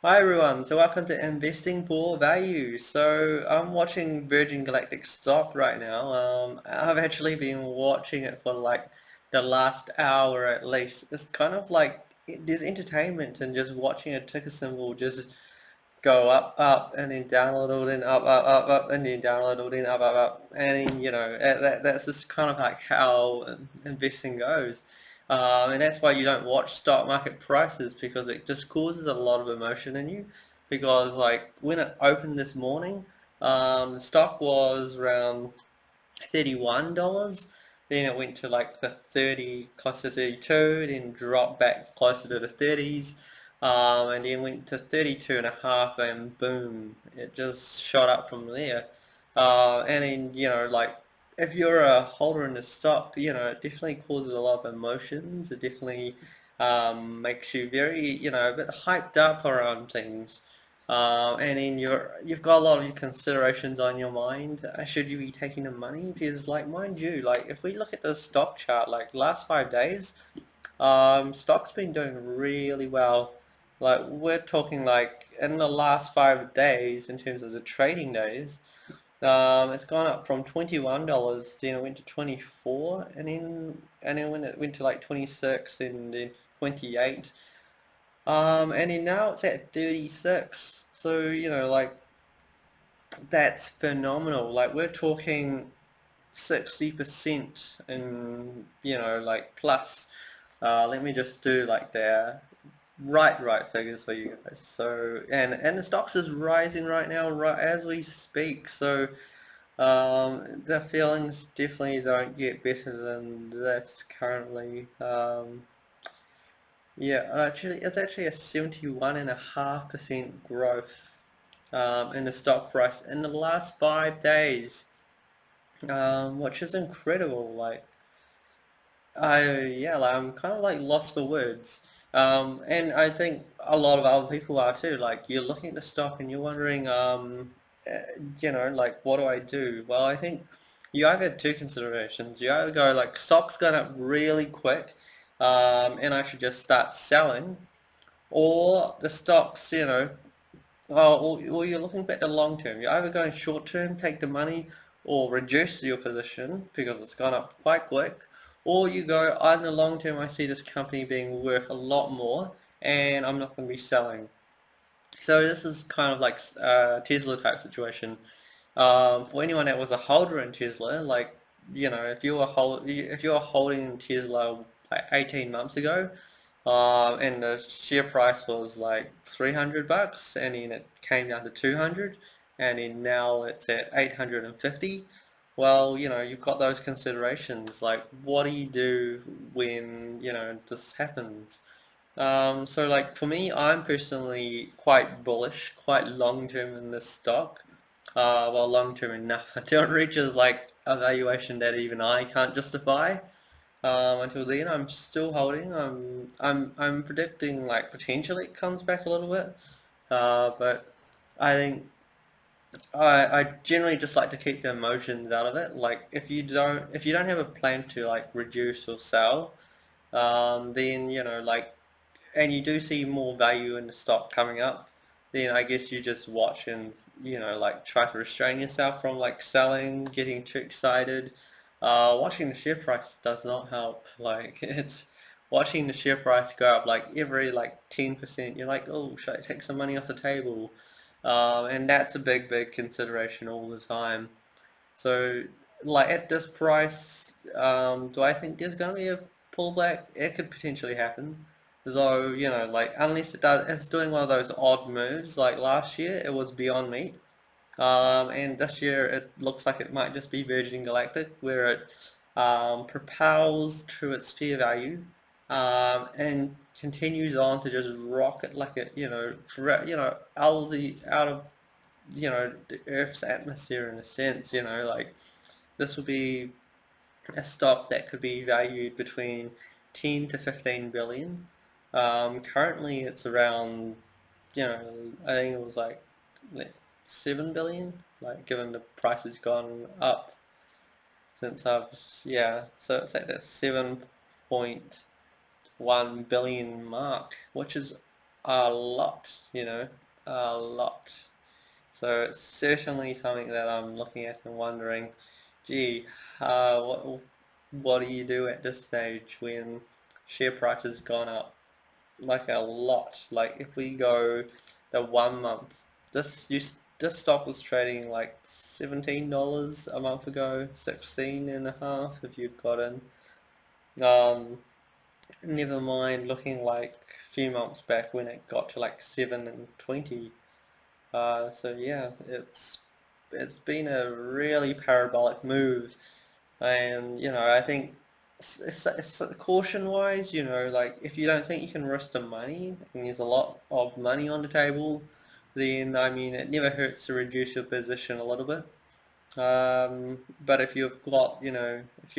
Hi everyone, so welcome to Investing for Value. So I'm watching Virgin Galactic stock right now. I've actually been watching it for like the last hour at least. It's kind of like there's entertainment and just watching a ticker symbol just go up, up, and then down a little, then up, up, up, up, and then down a little, then up, up, up, and then that's just kind of like how investing goes. And that's why you don't watch stock market prices because it just causes a lot of emotion in you. Because like when it opened this morning, the stock was around $31. Then it went to like the 30, close to 32, then dropped back closer to the 30s, and then went to 32 and a half, and boom, it just shot up from there. And then, like if you're a holder in the stock, it definitely causes a lot of emotions. It definitely makes you very, a bit hyped up around things. And then you've got a lot of your considerations on your mind. Should you be taking the money? Because like mind you, like if we look at the stock chart, like last 5 days, stock's been doing really well. Like we're talking like in the last 5 days in terms of the trading days, it's gone up from $21, then it went to 24, and then when it went to like 26 and then 28. And then now it's at 36. So, like that's phenomenal. Like we're talking 60% and, like plus. Let me just do like the right figures for you guys. So, and the stocks is rising right now, right as we speak. So, the feelings definitely don't get better than this currently. Yeah, it's actually a 71.5% growth in the stock price in the last 5 days, which is incredible. Like, I'm kind of like lost for words. And I think a lot of other people are too. Like, you're looking at the stock and you're wondering, like, what do I do? Well, I think you either have two considerations. You either go like, stock's going up really quick, and I should just start selling, or the stocks, or you're looking at the long term. You're either going short term, take the money, or reduce your position because it's gone up quite quick, or you go, on the long term, I see this company being worth a lot more, and I'm not going to be selling. So this is kind of like a Tesla type situation. For anyone that was a holder in Tesla, like if you were holding Tesla like 18 months ago, and the share price was like $300, and then it came down to 200, and then now it's at 850. Well, you've got those considerations. Like, what do you do when this happens? So like for me, I'm personally quite bullish, quite long term in this stock. Well, long term enough until it reaches like a valuation that even I can't justify. Until then, I'm still holding. I'm predicting like potentially it comes back a little bit. But I think I generally just like to keep the emotions out of it. Like if you don't have a plan to like reduce or sell, then like and you do see more value in the stock coming up, then I guess you just watch and like try to restrain yourself from like selling, getting too excited. Watching the share price does not help. Like it's watching the share price go up like every like 10%. You're like, oh, should I take some money off the table? And that's a big consideration all the time. So, like at this price, do I think there's going to be a pullback? It could potentially happen. So, like unless it's doing one of those odd moves. Like last year, it was Beyond Meat, and this year it looks like it might just be Virgin Galactic, where it propels to its fair value, and continues on to just rocket like it, out of the Earth's atmosphere in a sense. Like this will be a stock that could be valued between 10 to 15 billion. Currently, it's around, I think it was like 7 billion, like given the price has gone up since yeah, so it's at the 7.1 billion mark, which is a lot, a lot. So it's certainly something that I'm looking at and wondering, gee, what do you do at this stage when share price has gone up like a lot? Like if we go the 1 month, this stock was trading like $17 a month ago, 16 and a half if you've got in. Um, Never mind looking like a few months back when it got to like 7 and 20. So yeah, it's been a really parabolic move, and I think caution-wise, like if you don't think you can risk the money, and there's a lot of money on the table, then I mean it never hurts to reduce your position a little bit. But if you've got, if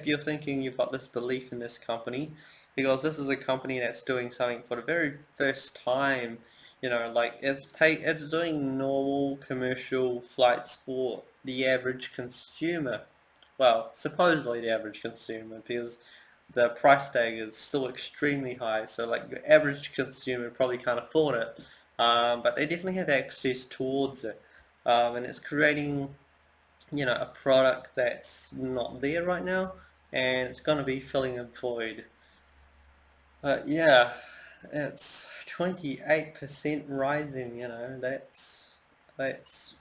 you're thinking you've got this belief in this company, because this is a company that's doing something for the very first time, like it's doing normal commercial flights for the average consumer. Well, supposedly the average consumer, because the price tag is still extremely high, so like your average consumer probably can't afford it, but they definitely have access towards it, and it's creating a product that's not there right now, and it's going to be filling a void. But yeah, it's 28% rising, that's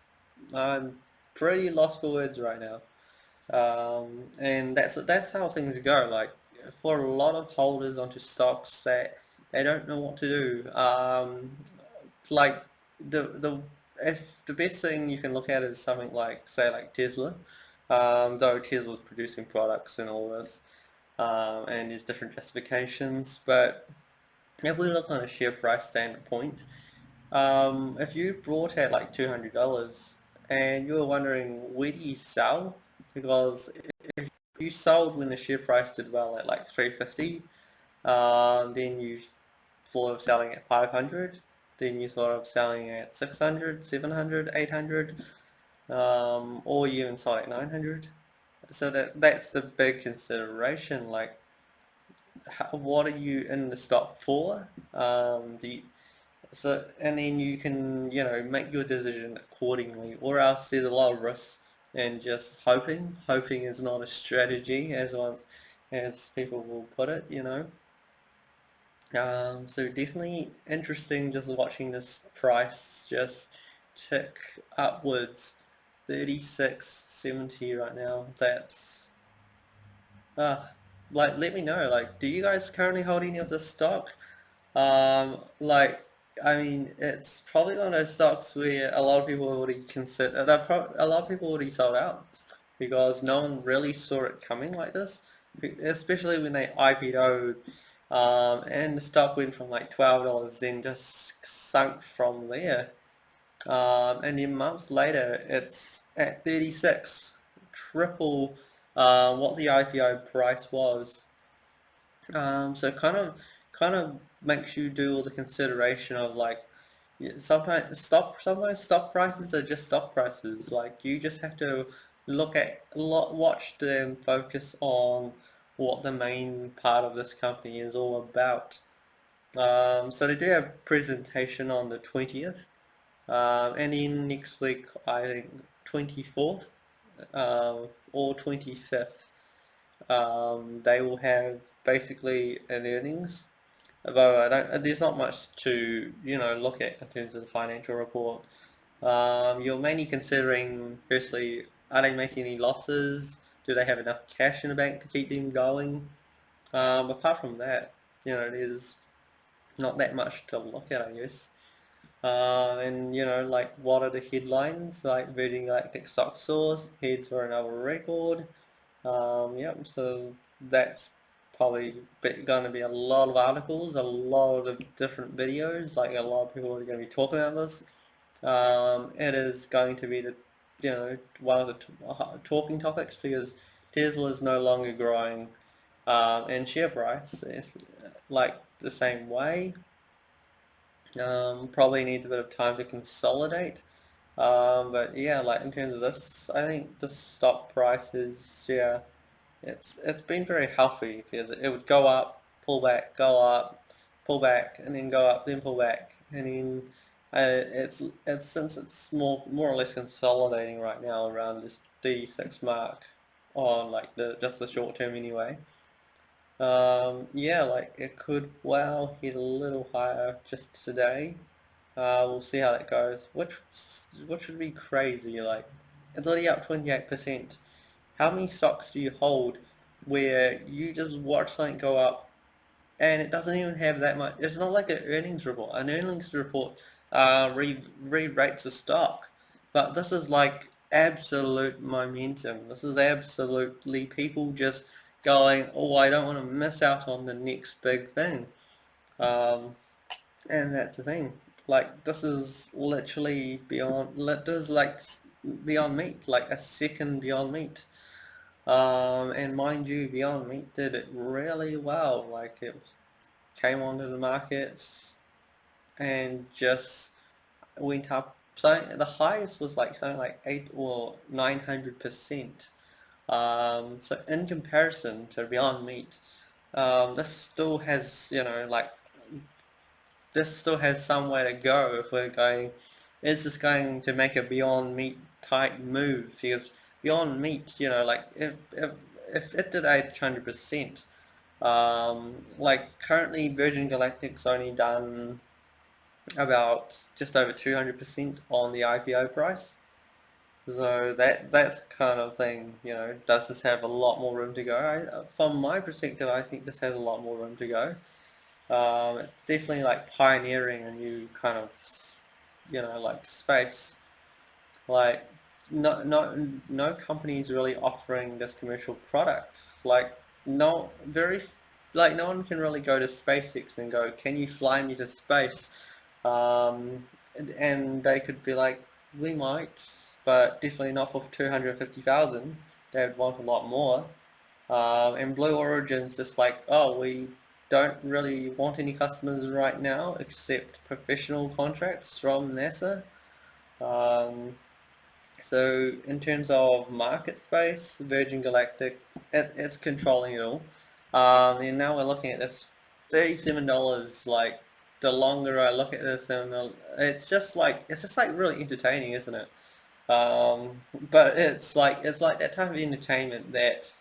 I'm pretty lost for words right now. And that's how things go. Like for a lot of holders onto stocks that they don't know what to do. Like the if the best thing you can look at is something like say like Tesla, though Tesla's producing products and all this, and there's different justifications. But if we look on a share price standpoint, if you bought at like $200 and you were wondering where do you sell, because if you sold when the share price did well at like 350, then you thought of selling at 500, then you thought of selling at 600, 700, 800, or you even sold at 900. So that's the big consideration. Like, what are you in the stock for? And then you can, make your decision accordingly, or else there's a lot of risk and just hoping. Hoping is not a strategy, as people will put it. So definitely interesting just watching this price just tick upwards, 36.70 right now. That's uh, like let me know. Like, do you guys currently hold any of this stock? Like, I mean, it's probably one of those stocks where a lot of people already consider, a lot of people already sold out because no one really saw it coming like this, especially when they IPO'd, and the stock went from like $12, then just sunk from there. And then months later, it's at 36, triple what the IPO price was. So kind of makes you do all the consideration of like sometimes stock prices are just stock prices. Like you just have to watch them, focus on what the main part of this company is all about. So they do have a presentation on the 20th, and then next week I think 24th, or 25th. They will have basically an earnings, although there's not much to look at in terms of the financial report. You're mainly considering, firstly, are they making any losses? Do they have enough cash in the bank to keep them going? Apart from that, there's not that much to look at, I guess. And like what are the headlines? Like Virgin Galactic stock soars, heads for another record. Yep, so that's probably going to be a lot of articles, a lot of different videos, like a lot of people are going to be talking about this. It is going to be one of the talking topics because Tesla is no longer growing, and share price is like the same way. Probably needs a bit of time to consolidate. But yeah, like in terms of this, I think the stock price is, it's been very healthy because it would go up, pull back, go up, pull back, and then go up, then pull back, and then it's since it's more or less consolidating right now around this D6 mark on like just the short term anyway. Yeah, like it could well hit a little higher just today. We'll see how that goes. Which would be crazy. Like it's already up 28%. How many stocks do you hold where you just watch something go up and it doesn't even have that much? It's not like an earnings report. An earnings report re-rates a stock, but this is like absolute momentum. This is absolutely people just going, oh, I don't want to miss out on the next big thing. Um, and that's the thing. Like this is literally beyond. This is like Beyond Meat, like a second Beyond Meat. And mind you, Beyond Meat did it really well. Like it came onto the markets and just went up. So the highest was like something like 800 or 900%. So in comparison to Beyond Meat, this still has, this still has some way to go if we're going, is this going to make a Beyond Meat type move? Because Beyond Meat, like if it did 800%, like currently Virgin Galactic's only done about just over 200% on the IPO price. So that's the kind of thing, does this have a lot more room to go? From my perspective, I think this has a lot more room to go. It's definitely like pioneering a new kind of, like space. Like no company is really offering this commercial product. Like no very like no one can really go to SpaceX and go, can you fly me to space? And they could be like, we might, but definitely not for 250,000. They would want a lot more. And Blue Origin's just like, oh, we don't really want any customers right now except professional contracts from NASA. So in terms of market space, Virgin Galactic, it's controlling it all. And now we're looking at this $37. Like the longer I look at this, and it's just like really entertaining, isn't it? But it's like that type of entertainment that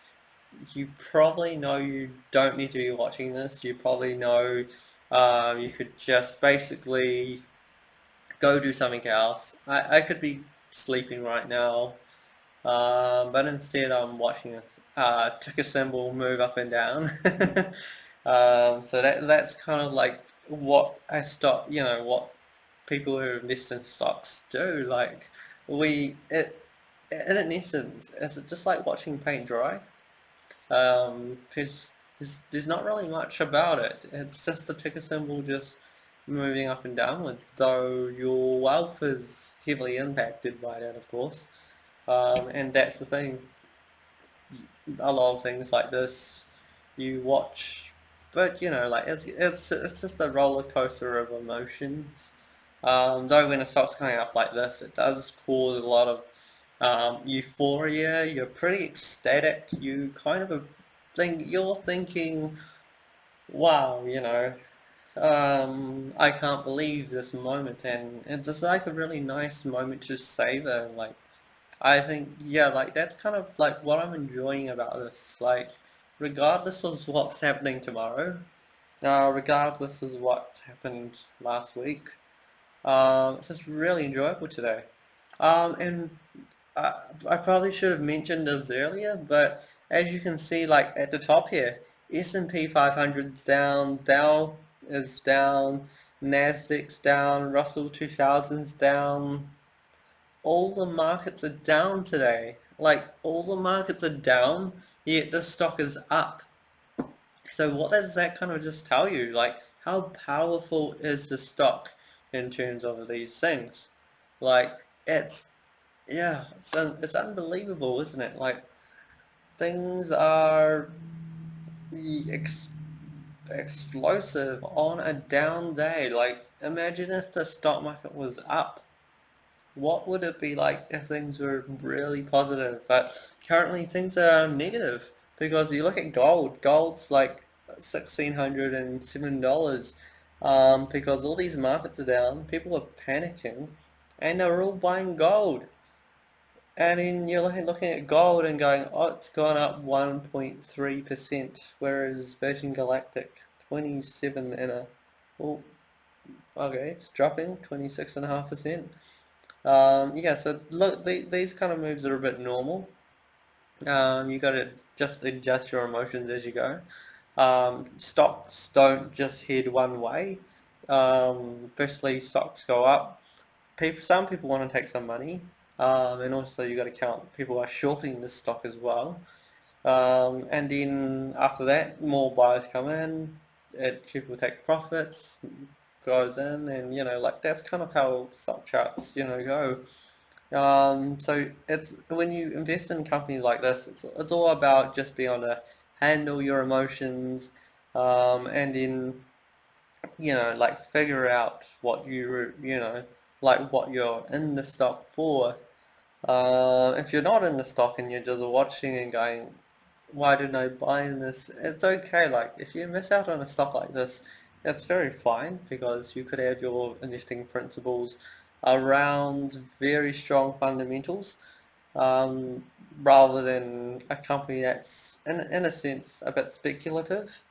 you probably know you don't need to be watching this. You probably know you could just basically go do something else. I could be sleeping right now, but instead I'm watching a ticker symbol move up and down. So that's kind of like what what people who invest in stocks do. Like in essence, it's just like watching paint dry. Because there's not really much about it. It's just the ticker symbol just moving up and downwards, though your wealth is heavily impacted by that, of course. And that's the thing. A lot of things like this, you watch, but like it's just a roller coaster of emotions. Though when a stock's coming up like this, it does cause a lot of euphoria. You're pretty ecstatic. You kind of you're thinking, wow, I can't believe this moment, and it's just like a really nice moment to savor. Like I think, yeah, like that's kind of like what I'm enjoying about this. Like regardless of what's happening tomorrow, regardless of what's happened last week, it's just really enjoyable today. And I probably should have mentioned this earlier, but as you can see, like at the top here, S&P 500's down, Dow is down, Nasdaq's down, Russell 2000's down. All the markets are down today. Like all the markets are down, yet the stock is up. So what does that kind of just tell you? Like how powerful is the stock in terms of these things? Like it's yeah, it's unbelievable, isn't it? Like things are ex explosive on a down day. Like imagine if the stock market was up. What would it be like if things were really positive? But currently things are negative because you look at gold. Gold's like $1,607. because all these markets are down, people are panicking, and they're all buying gold. And then you're looking at gold and going, oh, it's gone up 1.3%, whereas Virgin Galactic 27 and a, oh, okay, it's dropping 26.5%. Yeah, so look, these kind of moves are a bit normal. You got to just adjust your emotions as you go. Stocks don't just head one way. Firstly, stocks go up. Some people want to take some money, and also you got to count people are shorting this stock as well. And then after that, more buyers come in. People take profits, goes in, and like that's kind of how stock charts go. So it's when you invest in companies like this, it's all about just being able to handle your emotions, and then like figure out what like what you're in the stock for. If you're not in the stock and you're just watching and going, why didn't I buy in this? It's okay. Like if you miss out on a stock like this, it's very fine because you could add your investing principles around very strong fundamentals, um, rather than a company that's in a sense a bit speculative.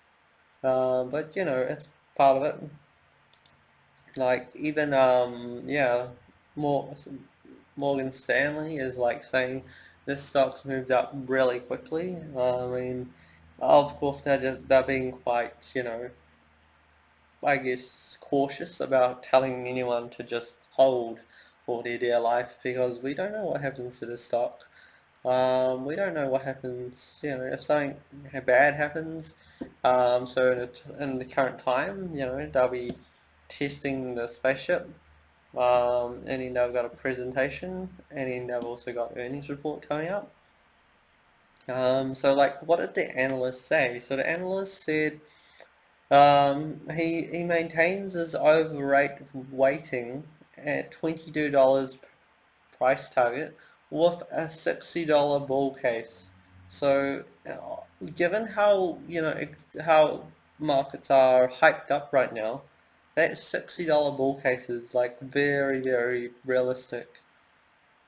But it's part of it. Like even yeah, more Morgan Stanley is like saying this stock's moved up really quickly. I mean, of course they're being quite I guess cautious about telling anyone to just hold for their dear life because we don't know what happens to the stock. We don't know what happens, if something bad happens. So in the current time, they'll be testing the spaceship, and then they've got a presentation, and then they've also got earnings report coming up. So like, what did the analyst say? So the analyst said he maintains his overrate weighting at $22 price target with a $60 bull case. So, given how how markets are hyped up right now, that $60 bull case is like very very realistic.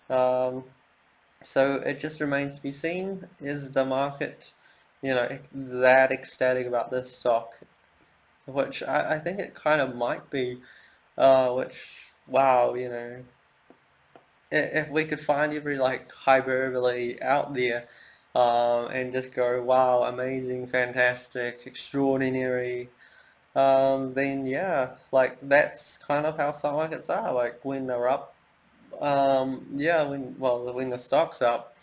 Um, so it just remains to be seen. Is the market, that ecstatic about this stock? Which I think it kind of might be. Which wow, if we could find every like hyperbole out there, and just go, wow, amazing, fantastic, extraordinary, then yeah, like that's kind of how stock markets are. Like when they're up, yeah, when the stock's up,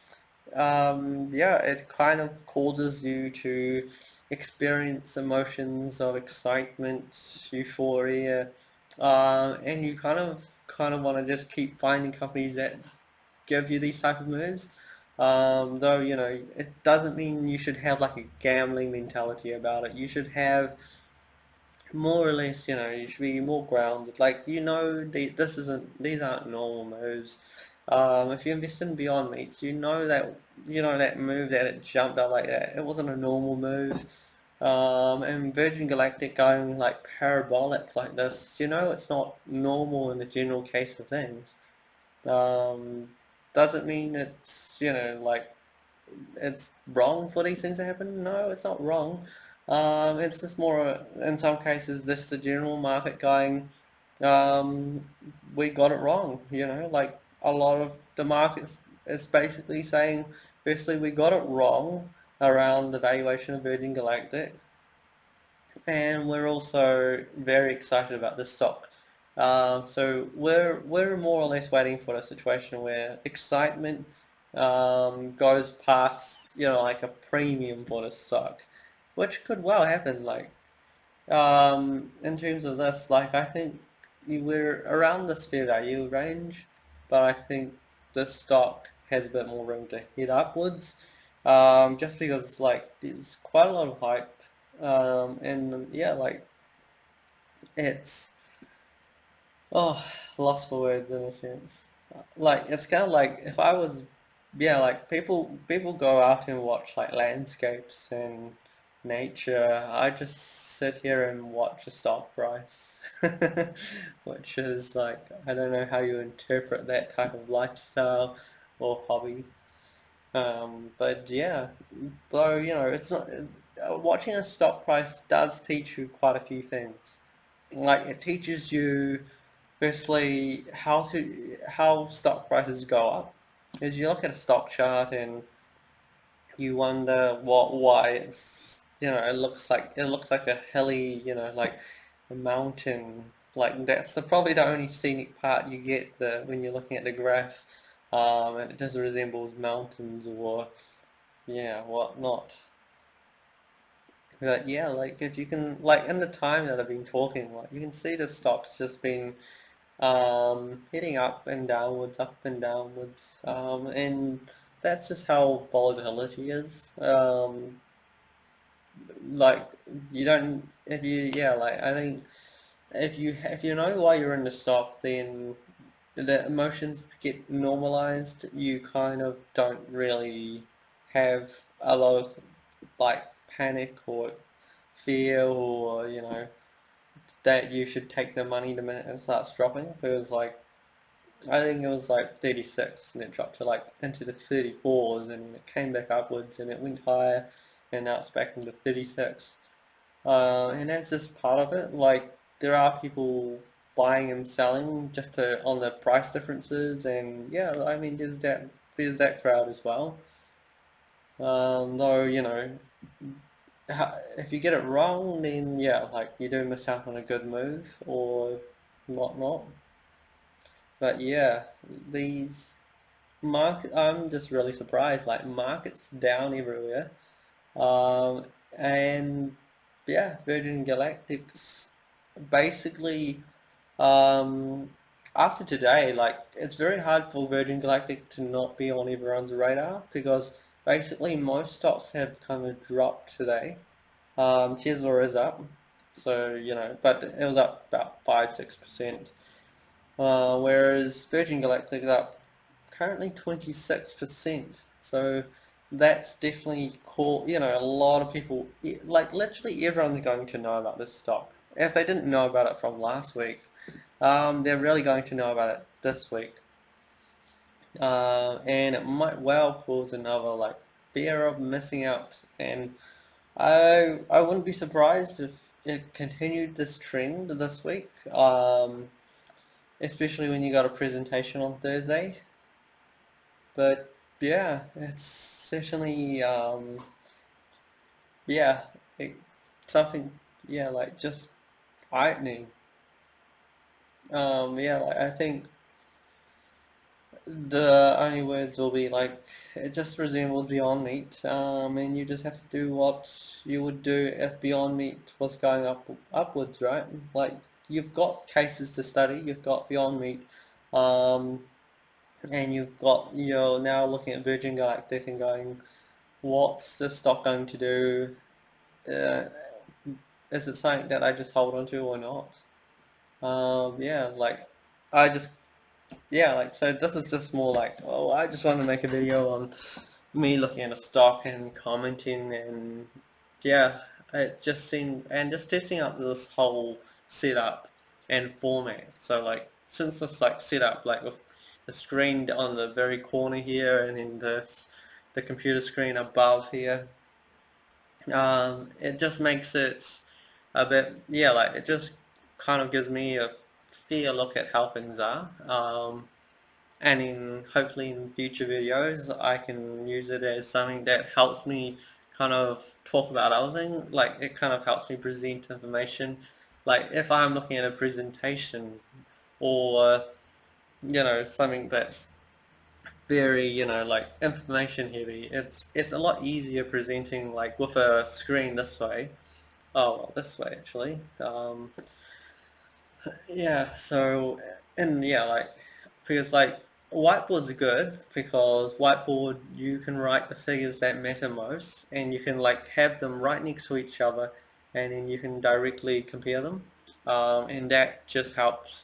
yeah, it kind of causes you to experience emotions of excitement, euphoria, and you kind of want to just keep finding companies that give you these type of moves. Though it doesn't mean you should have like a gambling mentality about it. You should have more or less, you should be more grounded. Like these aren't normal moves. If you invest in Beyond Meats, that move that it jumped up like that. It wasn't a normal move. And Virgin Galactic going like parabolic like this, it's not normal in the general case of things. Um, doesn't mean it's like it's wrong for these things to happen. No, it's not wrong. It's just more in some cases this the general market going, um, we got it wrong. Like a lot of the markets is basically saying, firstly we got it wrong around the valuation of Virgin Galactic, and we're also very excited about this stock. So we're more or less waiting for a situation where excitement goes past like a premium for the stock, which could well happen. Like in terms of this, like I think we're around the fair value range, but I think this stock has a bit more room to head upwards, just because like there's quite a lot of hype, and yeah, like it's oh lost for words in a sense. Like it's kind of like if I was, yeah, like people go out and watch like landscapes and nature. I just sit here and watch the stock price, which is like, I don't know how you interpret that type of lifestyle or hobby. But yeah, though, it's not, watching a stock price does teach you quite a few things. Like, it teaches you, firstly, how stock prices go up. As you look at a stock chart and you wonder why it's, it looks like a hilly, like a mountain. Like, that's probably the only scenic part you get when you're looking at the graph. And it just resembles mountains or yeah, whatnot. But yeah, like, if you can, like, in the time that I've been talking, like, you can see the stocks just been heading up and downwards, and that's just how volatility is. Like, you don't, if you, yeah, like, I think if you know why you're in the stock, then the emotions get normalized. You kind of don't really have a lot of like panic or fear, or that you should take the money the minute it starts dropping. It was like, I think it was like 36 and it dropped to like into the 34s, and it came back upwards and it went higher, and now it's back into 36. And that's just part of it. Like, there are people buying and selling just on the price differences, and yeah, I mean, there's that crowd as well. Though, if you get it wrong, then yeah, like, you do miss out on a good move or whatnot. But yeah, these I'm just really surprised. Like, markets down everywhere. Um, and yeah, Virgin Galactic's basically, um, after today, like, it's very hard for Virgin Galactic to not be on everyone's radar, because basically most stocks have kind of dropped today. Tesla is up, so but it was up about 5-6%. Whereas Virgin Galactic is up currently 26%. So that's definitely caught, a lot of people, like, literally everyone's going to know about this stock. If they didn't know about it from last week, they're really going to know about it this week. And it might well cause another, like, fear of missing out. And I wouldn't be surprised if it continued this trend this week. Especially when you got a presentation on Thursday. But yeah, it's certainly yeah, it, something, yeah, like, just eye-opening. Yeah, like, I think the only words will be like, it just resembles Beyond Meat, and you just have to do what you would do if Beyond Meat was going upwards, right? Like, you've got cases to study, you've got Beyond Meat, um, and you're now looking at Virgin Galactic and going, what's the stock going to do? Uh, is it something that I just hold on to or not? Yeah, like, I just, yeah, like, so this is just more like, oh, I just want to make a video on me looking at a stock and commenting, and yeah, it just seemed, and just testing out this whole setup and format. So, like, since this, like, setup, like, with the screen on the very corner here, and then the computer screen above here, it just makes it a bit, yeah, like, it just kind of gives me a fair look at how things are. And hopefully in future videos I can use it as something that helps me kind of talk about other things. Like, it kind of helps me present information. Like, if I'm looking at a presentation, or something that's very, like, information heavy, it's a lot easier presenting, like, with a screen this way. Oh, well, this way actually. Yeah, so, and yeah, like, because, like, whiteboard's good because whiteboard, you can write the figures that matter most, and you can, like, have them right next to each other, and then you can directly compare them. And that just helps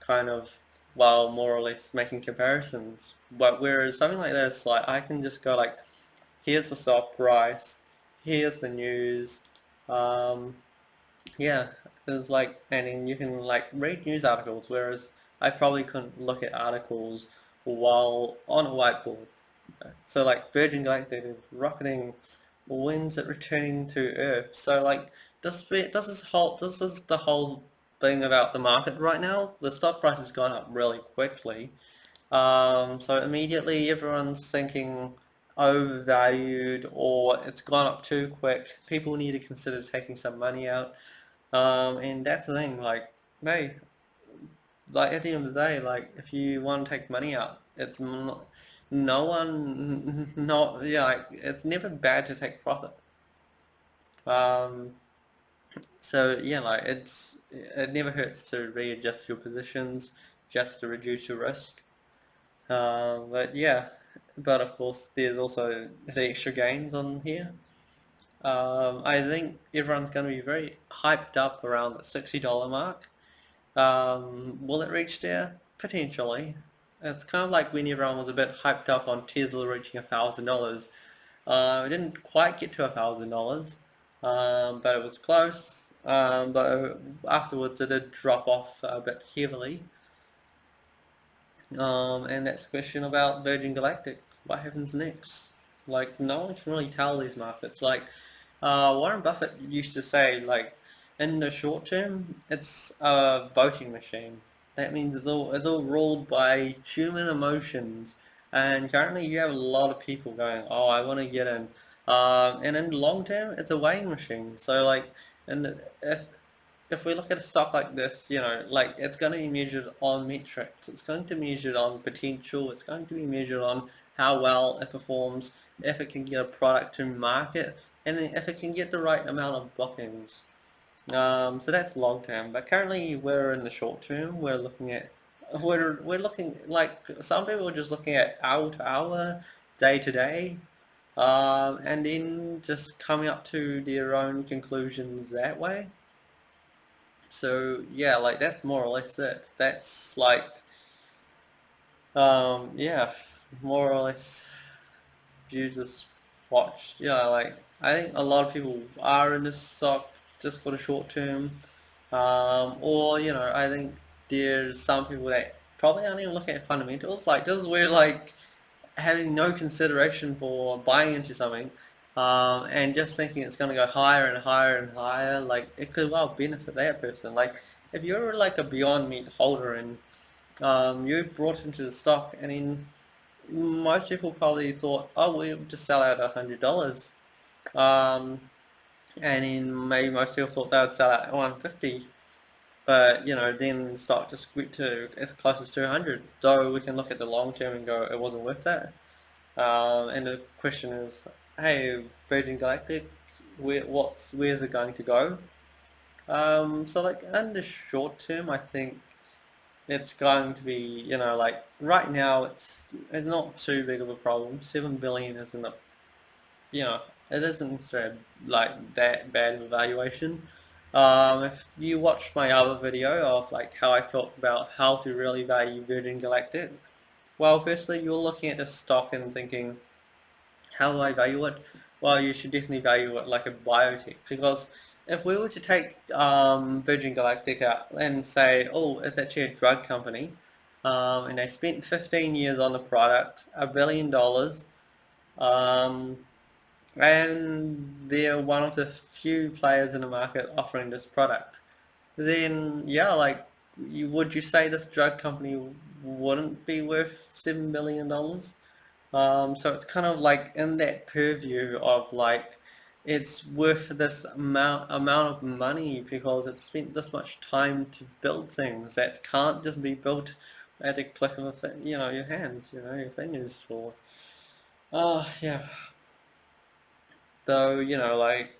kind of, well, more or less making comparisons. But whereas something like this, like, I can just go like, here's the stock price, here's the news. Um, yeah, it's like, and then you can like read news articles, whereas I probably couldn't look at articles while on a whiteboard. So like Virgin Galactic is rocketing, when's it returning to Earth? So like this is the whole thing about the market right now. The stock price has gone up really quickly. So immediately everyone's thinking overvalued or it's gone up too quick. People need to consider taking some money out. And that's the thing, like, hey, like at the end of the day, like if you want to take money out, it's not, no one, not, yeah, like it's never bad to take profit. Um, so yeah, like it never hurts to readjust your positions just to reduce your risk. But yeah, but of course there's also the extra gains on here. I think everyone's going to be very hyped up around the $60 mark. Will it reach there? Potentially. It's kind of like when everyone was a bit hyped up on Tesla reaching $1,000. It didn't quite get to $1,000, but it was close. But afterwards it did drop off a bit heavily. And that's a question about Virgin Galactic. What happens next? Like, no one can really tell these markets. Like, Warren Buffett used to say, like, in the short term, it's a voting machine. That means it's all ruled by human emotions. And currently, you have a lot of people going, "Oh, I want to get in." And in the long term, it's a weighing machine. So, like, and if we look at a stock like this, like it's going to be measured on metrics, it's going to be measured on potential, it's going to be measured on how well it performs, if it can get a product to market, and then if it can get the right amount of bookings. So that's long term, but currently we're in the short term. We're looking like some people are just looking at hour to hour, day to day, and then just coming up to their own conclusions that way. So yeah, like that's more or less it. That's like, yeah, more or less you just watch. Yeah, like I think a lot of people are in this stock just for the short term, or I think there's some people that probably aren't even looking at fundamentals. Like this is where like having no consideration for buying into something, and just thinking it's going to go higher and higher and higher, like it could well benefit that person. Like if you're like a Beyond Meat holder and you brought into the stock, and then most people probably thought, oh, we'll just sell out $100, um, and then maybe most people thought they would sell out at 150. But then the stock just went to as close as 200. So we can look at the long term and go, it wasn't worth that. And the question is, hey, Virgin Galactic, where's it going to go? So like in the short term, I think it's going to be, like right now it's not too big of a problem. 7 billion isn't a, you know, it isn't necessarily like that bad of a valuation. If you watch my other video of like how I talked about how to really value Virgin Galactic, well, firstly you're looking at the stock and thinking, how do I value it? Well, you should definitely value it like a biotech, because if we were to take Virgin Galactic out and say, oh, it's actually a drug company, and they spent 15 years on the product, $1 billion, um, and they're one of the few players in the market offering this product, then yeah, like, would you say this drug company wouldn't be worth $7 billion? So it's kind of like in that purview of like it's worth this amount of money because it's spent this much time to build things that can't just be built at a click of your hands, your fingers for. Yeah. So like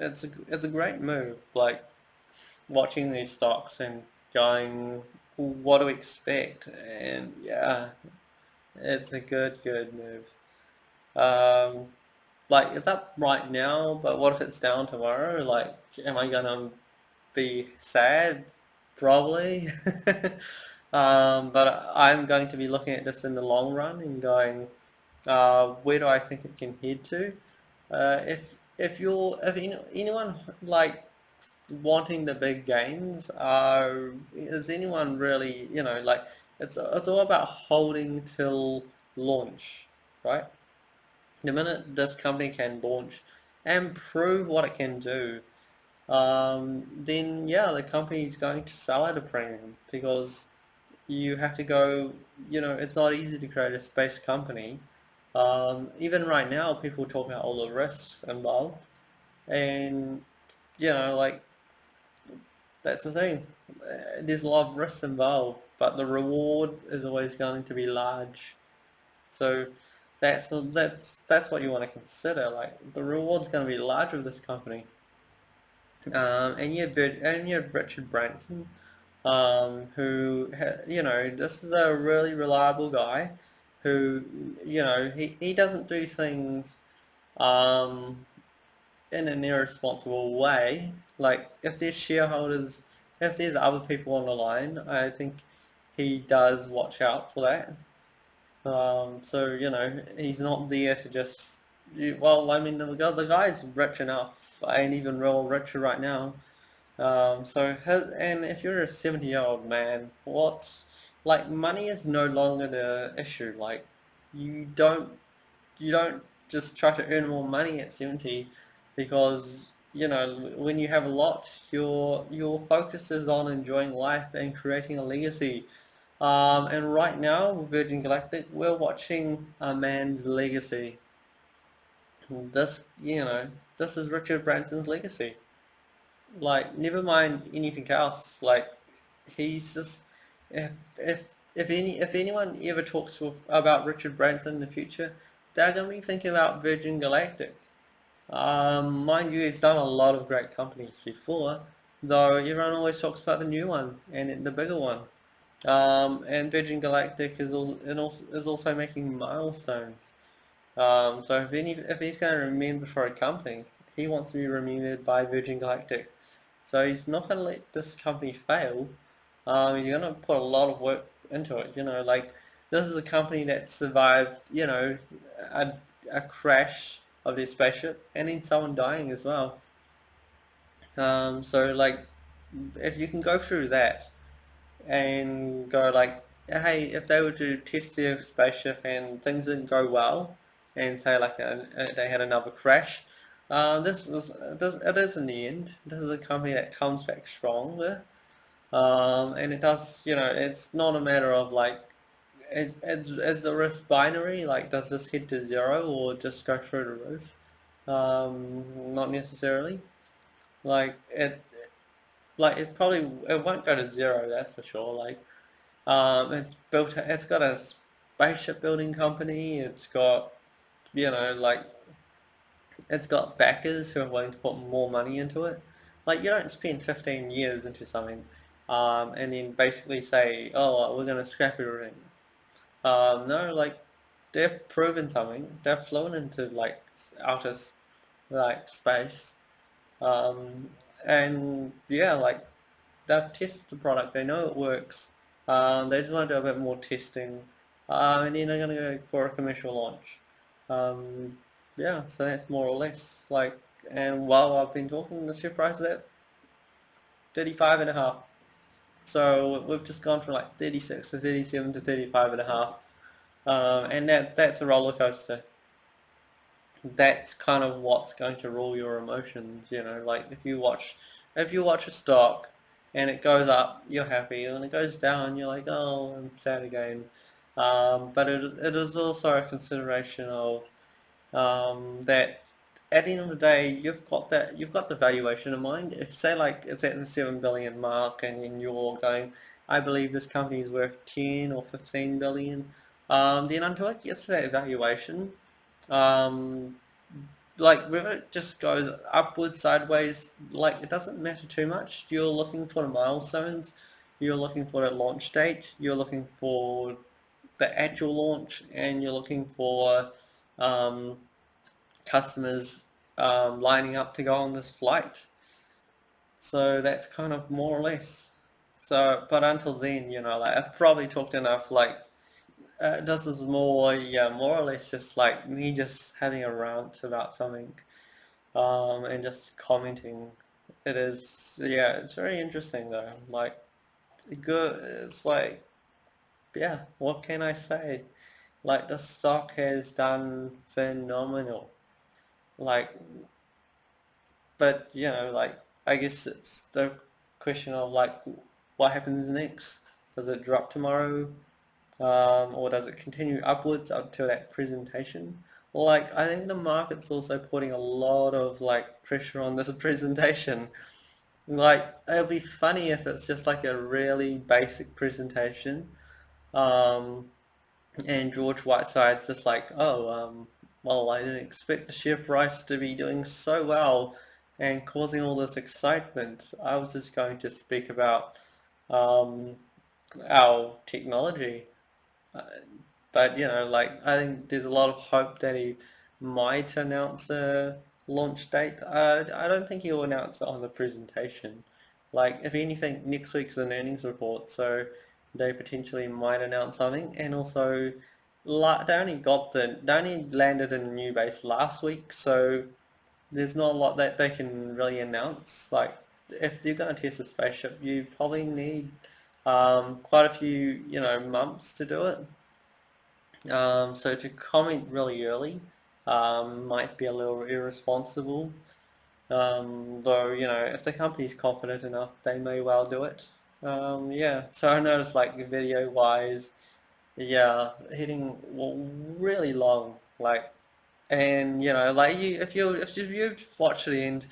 it's a great move. Like watching these stocks and going, what do we expect? And yeah, it's a good move. Um, like it's up right now, but what if it's down tomorrow? Like, am I gonna be sad? Probably. But I'm going to be looking at this in the long run and going, where do I think it can head to? Anyone like wanting the big gains, is anyone really, like it's all about holding till launch, right? The minute this company can launch and prove what it can do, then yeah, the company is going to sell at a premium because you have to go, it's not easy to create a space company. Even right now, people talk about all the risks involved, and like that's the thing. There's a lot of risks involved, but the reward is always going to be large. So that's what you want to consider. Like the reward's going to be large with this company. And you have Richard Branson, who this is a really reliable guy, who he doesn't do things um, in an irresponsible way. Like if there's other people on the line, I think he does watch out for that. So he's not there to just. Well, I mean, the guy's rich enough, ain't even real richer right now. And if you're a 70-year-old man, money is no longer the issue. Like, you don't you don't just try to earn more money at 70, because when you have a lot, your focus is on enjoying life and creating a legacy. And right now, Virgin Galactic, we're watching a man's legacy. This is Richard Branson's legacy. Like, never mind anything else. Like, he's just if anyone ever talks about Richard Branson in the future, they're gonna be thinking about Virgin Galactic. Mind you, he's done a lot of great companies before, though everyone always talks about the new one and the bigger one. And Virgin Galactic is also making milestones. So if he's going to remember for a company, he wants to be remembered by Virgin Galactic. So he's not going to let this company fail. You're going to put a lot of work into it. Like, this is a company that survived, a, a crash of their spaceship and then someone dying as well. So like, if you can go through that and go like, hey, if they were to test their spaceship and things didn't go well, and say like they had another crash, it is in the end. This is a company that comes back stronger, and it does. It's not a matter of like, is the risk binary? Like, does this head to zero or just go through the roof? Not necessarily. Like it probably it won't go to zero. That's for sure. Like, it's got a spaceship building company. It's got, like, it's got backers who are willing to put more money into it. Like, you don't spend 15 years into something, and then basically say, oh, we're going to scrap everything. No, like, they've proven something. They've flown into, like, outer, like, space. Um, and yeah, like, they've tested the product, they know it works. They just want to do a bit more testing, and then they're going to go for a commercial launch. Um, yeah, so that's more or less like. And while I've been talking, the share price is at 35 and a half. So we've just gone from like 36 to 37 to 35 and a half, and that's a roller coaster. That's kind of what's going to rule your emotions. Like, if you watch a stock and it goes up, you're happy, and when it goes down, you're like, oh, I'm sad again. But it is also a consideration of, that at the end of the day, you've got the valuation in mind. If, say, like, it's at the 7 billion mark, and then you're going, I believe this company is worth 10 or 15 billion, then until it gets to that valuation, um, like, whether it just goes upwards, sideways, like, it doesn't matter too much. You're looking for the milestones, you're looking for the launch date, you're looking for the actual launch, and you're looking for, um, customers, lining up to go on this flight. So that's kind of more or less. So, but until then, like, I've probably talked enough. Like, this is more, yeah, more or less just like me just having a rant about something, and just commenting. It is, yeah, it's very interesting though. Like, good, it's like, yeah, what can I say? Like, the stock has done phenomenal. Like, but like, I guess it's the question of like, what happens next? Does it drop tomorrow? Or does it continue upwards up to that presentation? Like, I think the market's also putting a lot of like pressure on this presentation. Like, it'll be funny if it's just like a really basic presentation, um, and George Whiteside's just like, oh, well, I didn't expect the share price to be doing so well and causing all this excitement. I was just going to speak about um, our technology. Uh, but like, I think there's a lot of hope that he might announce a launch date. I don't think he'll announce it on the presentation. Like, if anything, next week's an earnings report, so they potentially might announce something. And also, they only landed in a new base last week, so there's not a lot that they can really announce. Like, if they're going to test a spaceship, you probably need quite a few, months to do it. So to comment really early might be a little irresponsible. Though, if the company's confident enough, they may well do it. Yeah, so I noticed like video wise, yeah, hitting really long, like, and like if you've watched the end,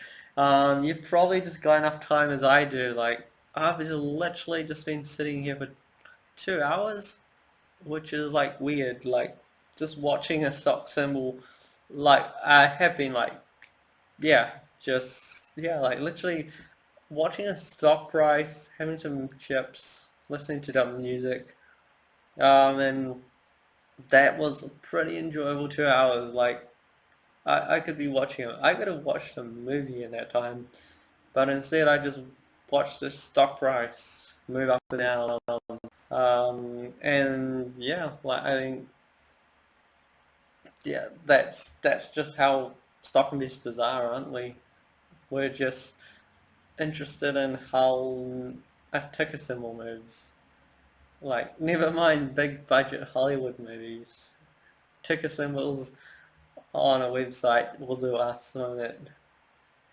you've probably just got enough time as I do. Like, I've just literally just been sitting here for 2 hours, which is like weird. Like, just watching a stock symbol, like I have been like, yeah, just yeah, like literally watching a stock price, having some chips, listening to dumb music, and that was a pretty enjoyable 2 hours. Like, I could be watching it. I could have watched a movie in that time, but instead I just watched the stock price move up and down. And yeah, like, I think, yeah, that's just how stock investors are, aren't we? We're just interested in how a ticker symbol moves. Like, never mind big budget Hollywood movies. Ticker symbols on a website will do us on it.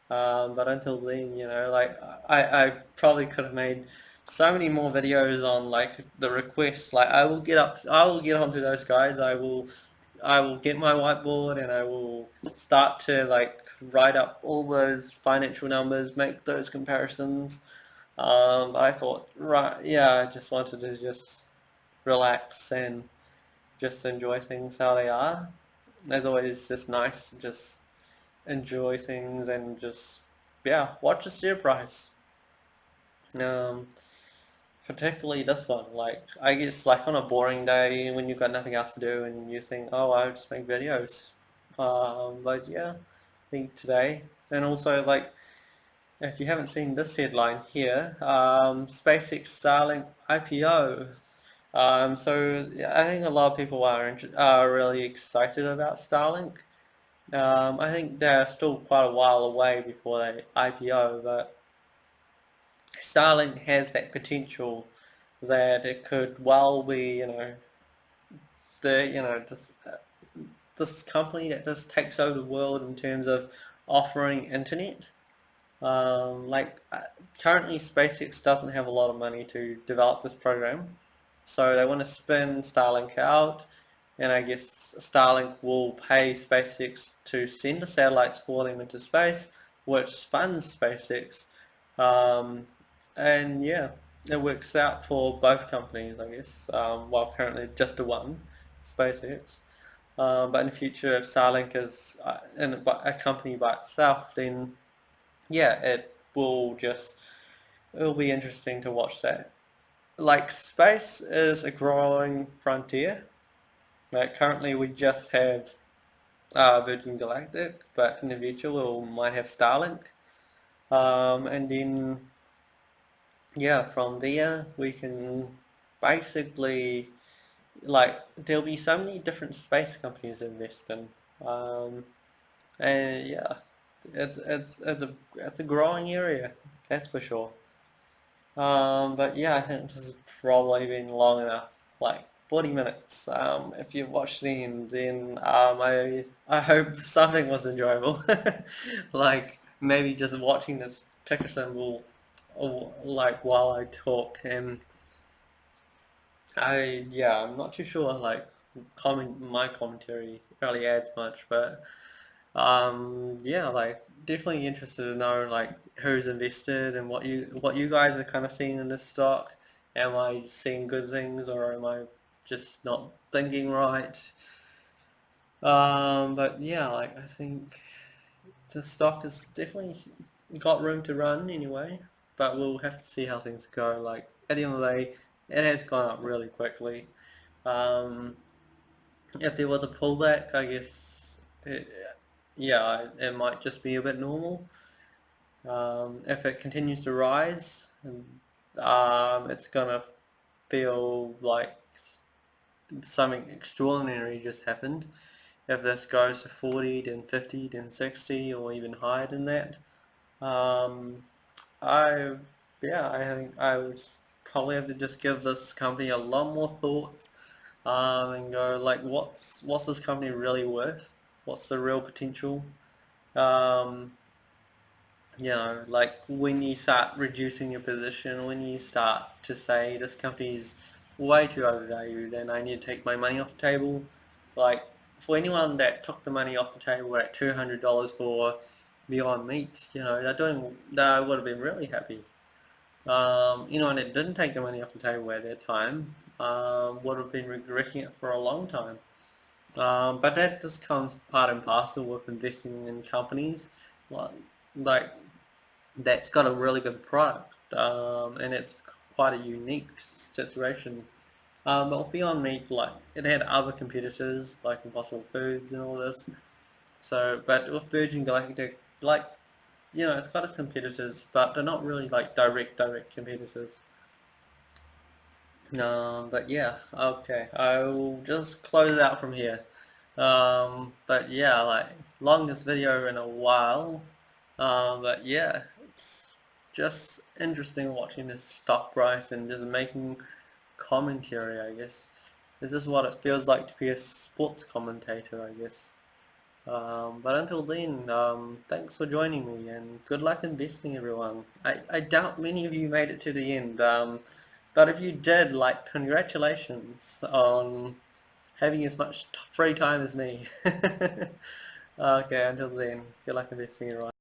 But until then, like, I probably could have made so many more videos on like the requests. Like, I will get onto those guys. I will get my whiteboard and I will start to like write up all those financial numbers, make those comparisons. I thought, right, yeah, I just wanted to just relax and just enjoy things how they are. As always, just nice to just enjoy things and just, yeah, watch the share price. Um, Particularly this one. Like, I guess like on a boring day when you've got nothing else to do and you think, oh, I'll just make videos. But yeah, I think today, and also like, if you haven't seen this headline here, SpaceX Starlink IPO. So yeah, I think a lot of people are really excited about Starlink. I think they're still quite a while away before they IPO, but Starlink has that potential that it could well be, the this company that just takes over the world in terms of offering internet. Like, currently SpaceX doesn't have a lot of money to develop this program, so they want to spin Starlink out, and I guess Starlink will pay SpaceX to send the satellites for them into space, which funds SpaceX. Um, and yeah, it works out for both companies, I guess. Well, currently just the one, SpaceX. But in the future, if Starlink is a company by itself, then yeah, it'll be interesting to watch that. Like, space is a growing frontier. Like, currently we just have Virgin Galactic, but in the future we might have Starlink. And then yeah, from there we can basically like there'll be so many different space companies to invest in, and yeah, it's a growing area, that's for sure. But yeah, I think this has probably been long enough, like 40 minutes. If you've watched the end, then I hope something was enjoyable. Like maybe just watching this ticker symbol, or, like while I talk, and I'm not too sure like my commentary really adds much, but yeah, like definitely interested to know like who's invested and what you guys are kind of seeing in this stock. Am I seeing good things or am I just not thinking right? But yeah, like I think the stock has definitely got room to run anyway, but we'll have to see how things go. Like at the end of the day, it has gone up really quickly. Um, if there was a pullback, I guess yeah, it might just be a bit normal. If it continues to rise, it's gonna feel like something extraordinary just happened. If this goes to 40, then 50, then 60, or even higher than that, um, I I think I would probably have to just give this company a lot more thought, and go like, what's this company really worth? What's the real potential? Um, like when you start reducing your position, when you start to say this company's way too overvalued and I need to take my money off the table, like for anyone that took the money off the table at $200 for Beyond Meat, they would have been really happy. Anyone that didn't take the money off the table at that time, would have been regretting it for a long time. But that just comes part and parcel with investing in companies. Like, like that's got a really good product, and it's quite a unique situation. But Beyond Meat, like it had other competitors like Impossible Foods and all this. So, but with Virgin Galactic, like it's got its competitors, but they're not really like direct competitors. But yeah, okay, I will just close it out from here. But yeah, like longest video in a while. But yeah, it's just interesting watching this stock price and just making commentary, I guess. This is what it feels like to be a sports commentator, I guess. But until then, thanks for joining me and good luck investing, everyone. I doubt many of you made it to the end, but if you did, like, congratulations on having as much free time as me. Okay, until then, good luck investing, everyone.